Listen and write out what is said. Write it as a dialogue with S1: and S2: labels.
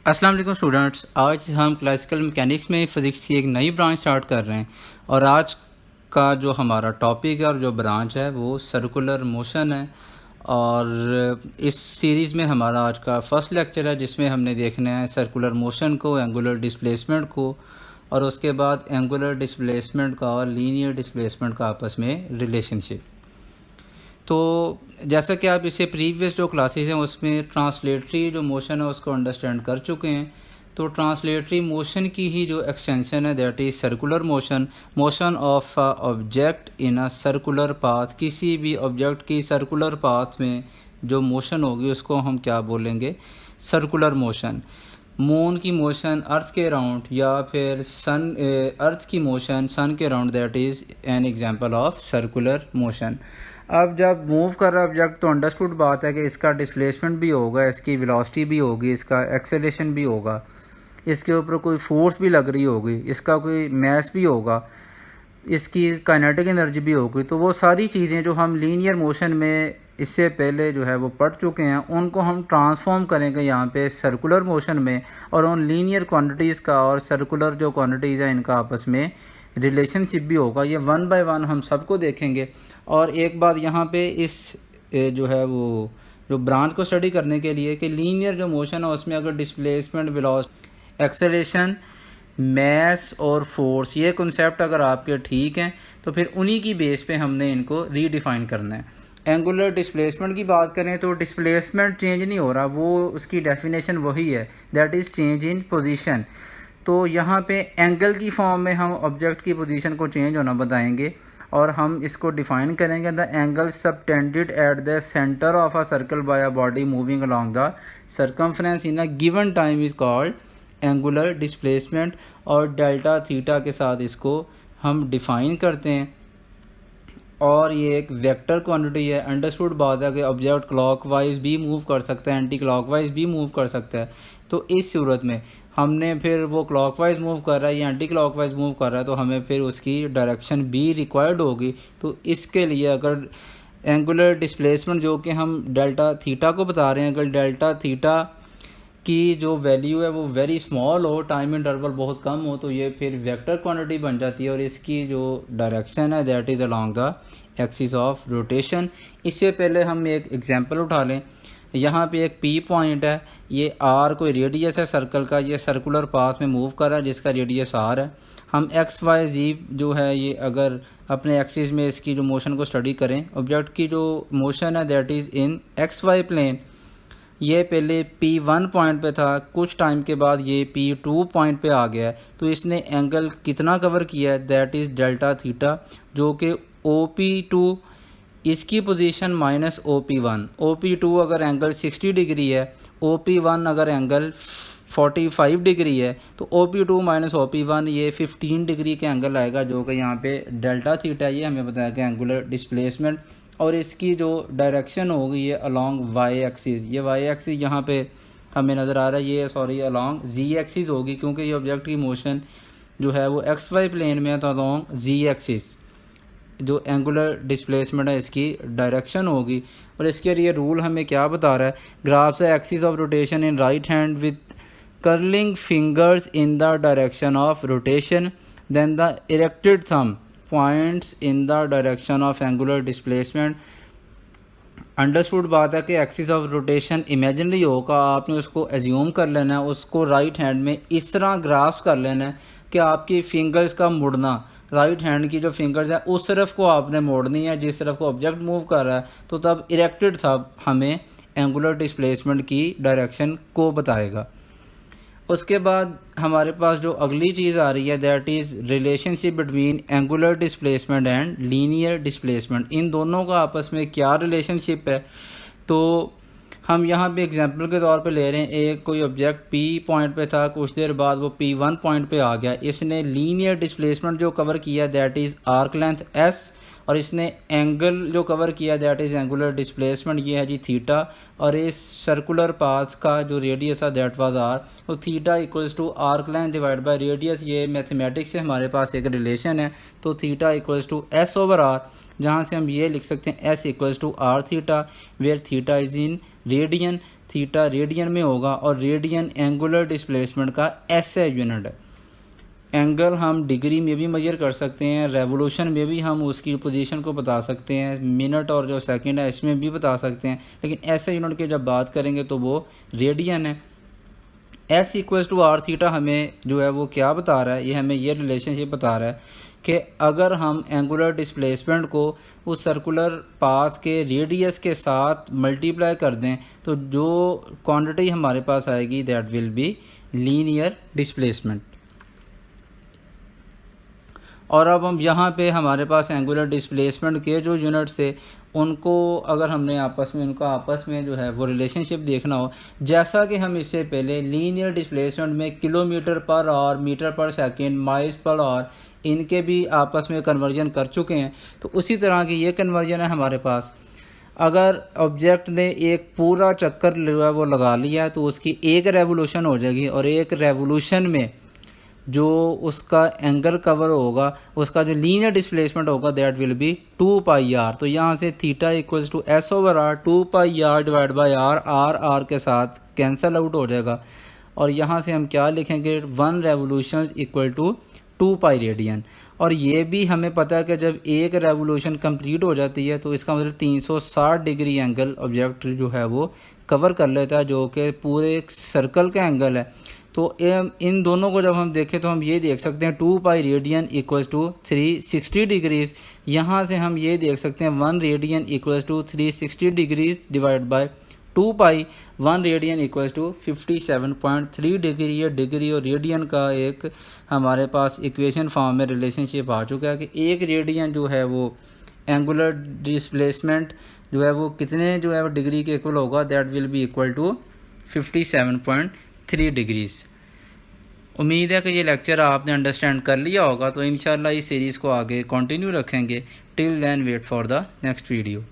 S1: अस्सलाम वालेकुम स्टूडेंट्स। आज हम क्लासिकल मैकेनिक्स में फ़िज़िक्स की एक नई ब्रांच स्टार्ट कर रहे हैं और आज का जो हमारा टॉपिक है और जो ब्रांच है वो सर्कुलर मोशन है। और इस सीरीज़ में हमारा आज का फर्स्ट लेक्चर है जिसमें हमने देखना है सर्कुलर मोशन को, एंगुलर डिस्प्लेसमेंट को और उसके बाद एंगुलर डिस्प्लेसमेंट का और लीनियर डिस्प्लेसमेंट का आपस में रिलेशनशिप। तो जैसा कि आप इससे प्रीवियस जो क्लासेस हैं उसमें ट्रांसलेटरी जो मोशन है उसको अंडरस्टैंड कर चुके हैं। तो ट्रांसलेटरी मोशन की ही जो एक्सटेंशन है that is circular motion, motion of a object in a circular path. किसी भी ऑब्जेक्ट की सर्कुलर पाथ में जो मोशन होगी उसको हम क्या बोलेंगे? Circular motion. मून की मोशन अर्थ के अराउंड या फिर अर्थ की मोशन सन के around that is an example of circular motion. अब जब मूव कर रहा ऑब्जेक्ट तो अंडरस्टूड बात है कि इसका डिस्प्लेसमेंट भी होगा, इसकी वेलोसिटी भी होगी, इसका एक्सेलेरेशन भी होगा, इसके ऊपर कोई फोर्स भी लग रही होगी, इसका कोई मैस भी होगा, इसकी काइनेटिक एनर्जी भी होगी। तो वो सारी चीज़ें जो हम लीनियर मोशन में इससे पहले जो है वो पढ़ चुके हैं उनको हम ट्रांसफॉर्म करेंगे यहाँ पे सर्कुलर मोशन में, और उन लीनियर क्वांटिटीज़ का और सर्कुलर जो क्वांटिटीज़ हैं इनका आपस में रिलेशनशिप भी होगा। ये वन बाय वन हम सबको देखेंगे। और एक बात यहाँ पे इस जो है वो जो ब्रांच को स्टडी करने के लिए कि लीनियर जो मोशन है उसमें अगर डिस्प्लेसमेंट, वेलोसिटी, एक्सेलरेशन, मैस और फोर्स ये कॉन्सेप्ट अगर आपके ठीक हैं तो फिर उन्हीं की बेस पे हमने इनको रीडिफाइन करना है। एंगुलर डिस्प्लेसमेंट की बात करें तो डिस्प्लेसमेंट चेंज नहीं हो रहा, वो उसकी डेफिनेशन वही है, that is change in position. तो यहाँ पे एंगल की फॉर्म में हम ऑब्जेक्ट की पोजीशन को चेंज होना बताएंगे और हम इसको डिफाइन करेंगे। The angle subtended at the centre of a circle by a body moving along the circumference in a given time is called angular displacement. और डेल्टा थीटा के साथ इसको हम डिफाइन करते हैं। और ये एक वेक्टर क्वांटिटी है। अंडरस्टूड बात है कि ऑब्जेक्ट क्लॉकवाइज भी मूव कर सकता है, एंटी क्लॉकवाइज भी मूव कर सकता है। तो इस सूरत में हमने फिर वो क्लॉकवाइज मूव कर रहा है या एंटी क्लॉकवाइज मूव कर रहा है तो हमें फिर उसकी डायरेक्शन भी रिक्वायर्ड होगी। तो इसके लिए अगर एंगुलर डिस्प्लेसमेंट जो कि हम डेल्टा थीटा को बता रहे हैं, अगर डेल्टा थीटा की जो वैल्यू है वो वेरी स्मॉल हो, टाइम इंटरवल बहुत कम हो, तो ये फिर वेक्टर क्वांटिटी बन जाती है और इसकी जो डायरेक्शन है that is along the axis of rotation. इससे पहले हम एक एग्जांपल उठा लें। यहाँ पे एक पी पॉइंट है, ये आर कोई रेडियस है सर्कल का, ये सर्कुलर पाथ में मूव कर रहा है जिसका रेडियस आर है। हम एक्स वाई जी जो है ये अगर अपने एक्सिस में इसकी जो मोशन को स्टडी करें, ऑब्जेक्ट की जो मोशन है that is in X Y plane. ये पहले P1 पॉइंट पे था, कुछ टाइम के बाद ये P2 पॉइंट पे आ गया है। तो इसने एंगल कितना कवर किया है दैट इज़ डेल्टा थीटा, जो कि OP2 इसकी पोजीशन माइनस OP1। OP2 अगर एंगल 60 डिग्री है, OP1 अगर एंगल 45 डिग्री है तो OP2 माइनस OP1 ये 15 डिग्री के एंगल आएगा, जो कि यहाँ पे डेल्टा थीटा ये हमें बताया कि एंगुलर डिस्प्लेसमेंट। और इसकी जो डायरेक्शन होगी ये अलोंग वाई एक्सिस, ये वाई एक्सिस यहाँ पे हमें नज़र आ रहा है, ये सॉरी अलोंग जी एक्सिस होगी क्योंकि ये ऑब्जेक्ट की मोशन जो है वो एक्स वाई प्लेन में है, तो अलोंग जी एक्सिस जो एंगुलर डिस्प्लेसमेंट है इसकी डायरेक्शन होगी। और इसके लिए रूल हमें क्या बता रहा है? Grasp the axis of rotation in right hand with curling fingers in the direction of rotation, then the erected thumb points in the direction of angular displacement. Understood बात है कि एक्सिस ऑफ रोटेशन इमेजिनरी होगा, आपने उसको assume कर लेना है, उसको राइट हैंड में इस तरह ग्राफ्स कर लेना है कि आपकी फिंगर्स का मुड़ना, राइट हैंड की जो फिंगर्स है उस तरफ को आपने मोड़नी है जिस तरफ को ऑब्जेक्ट मूव कर रहा है। तो तब इरेक्टेड थंब हमें एंगुलर डिस्प्लेसमेंट की डायरेक्शन को बताएगा। उसके बाद हमारे पास जो अगली चीज़ आ रही है that is relationship between angular displacement and linear displacement. इन दोनों का आपस में क्या रिलेशनशिप है? तो हम यहाँ पे एग्जांपल के तौर पे ले रहे हैं, एक कोई ऑब्जेक्ट P पॉइंट पे था, कुछ देर बाद वो P1 पॉइंट पे आ गया, इसने लीनियर डिस्प्लेसमेंट जो कवर किया that is arc length S और इसने एंगल जो कवर किया दैट इज़ एंगुलर डिस्प्लेसमेंट, ये है जी थीटा, और इस सर्कुलर पाथ का जो रेडियस है दैट वाज आर। तो theta equals to arc length divide by radius, ये मैथमेटिक्स से हमारे पास एक रिलेशन है। तो theta equals to S over R, जहाँ से हम ये लिख सकते हैं S equals to R theta, where theta is in radian, theta radian में होगा और रेडियन एंगुलर डिस्प्लेसमेंट का एसआई यूनिट है। एंगल हम डिग्री में भी मेजर कर सकते हैं, रेवोल्यूशन में भी हम उसकी पोजीशन को बता सकते हैं, मिनट और जो सेकंड है इसमें भी बता सकते हैं, लेकिन एसआई यूनिट की जब बात करेंगे तो वो रेडियन है। S equals to R theta हमें जो है वो क्या बता रहा है, ये हमें ये रिलेशनशिप बता रहा है कि अगर हम एंगुलर डिस्प्लेसमेंट को उस सर्कुलर पाथ के रेडियस के साथ मल्टीप्लाई कर दें तो जो क्वांटिटी हमारे पास आएगी that will be linear displacement. और अब हम यहाँ पे हमारे पास एंगुलर डिस्प्लेसमेंट के जो यूनिट्स थे उनको अगर हमने आपस में जो है वो रिलेशनशिप देखना हो, जैसा कि हम इससे पहले लीनियर डिस्प्लेसमेंट में किलोमीटर पर आवर, मीटर पर सेकंड, माइल्स पर आवर इनके भी आपस में कन्वर्जन कर चुके हैं, तो उसी तरह की ये कन्वर्जन है हमारे पास। अगर ऑब्जेक्ट ने एक पूरा चक्कर जो है वो लगा लिया तो उसकी एक रेवोल्यूशन हो जाएगी, और एक रेवोल्यूशन में जो उसका एंगल कवर होगा, उसका जो लीनियर डिस्प्लेसमेंट होगा that will be 2 pi r. तो यहाँ से theta equals to S over r, 2 pi r divide by r, r के साथ कैंसिल आउट हो जाएगा, और यहाँ से हम क्या लिखेंगे 1 revolution equal to 2 pi radian. और ये भी हमें पता है कि जब एक रेवोल्यूशन कंप्लीट हो जाती है तो इसका मतलब 360 डिग्री एंगल ऑब्जेक्ट जो है वो कवर कर लेता है, जो कि पूरे सर्कल का एंगल है। तो इन दोनों को जब हम देखें तो हम ये देख सकते हैं 2 pi radian equals to 360 degrees. यहाँ से हम ये देख सकते हैं 1 radian equals to 360 degrees divide by 2 pi, 1 radian equals to 57.3 degree. ये डिग्री और रेडियन का एक हमारे पास इक्वेशन फॉर्म में रिलेशनशिप आ चुका है कि एक रेडियन जो है वो एंगुलर डिस्प्लेसमेंट जो है वो कितने जो है वो डिग्री के इक्वल होगा, that will be equal to 57.3 degrees. उम्मीद है कि ये लेक्चर आपने अंडरस्टैंड कर लिया होगा, तो इंशाल्लाह इस सीरीज़ को आगे कंटिन्यू रखेंगे। Till then wait for the next video.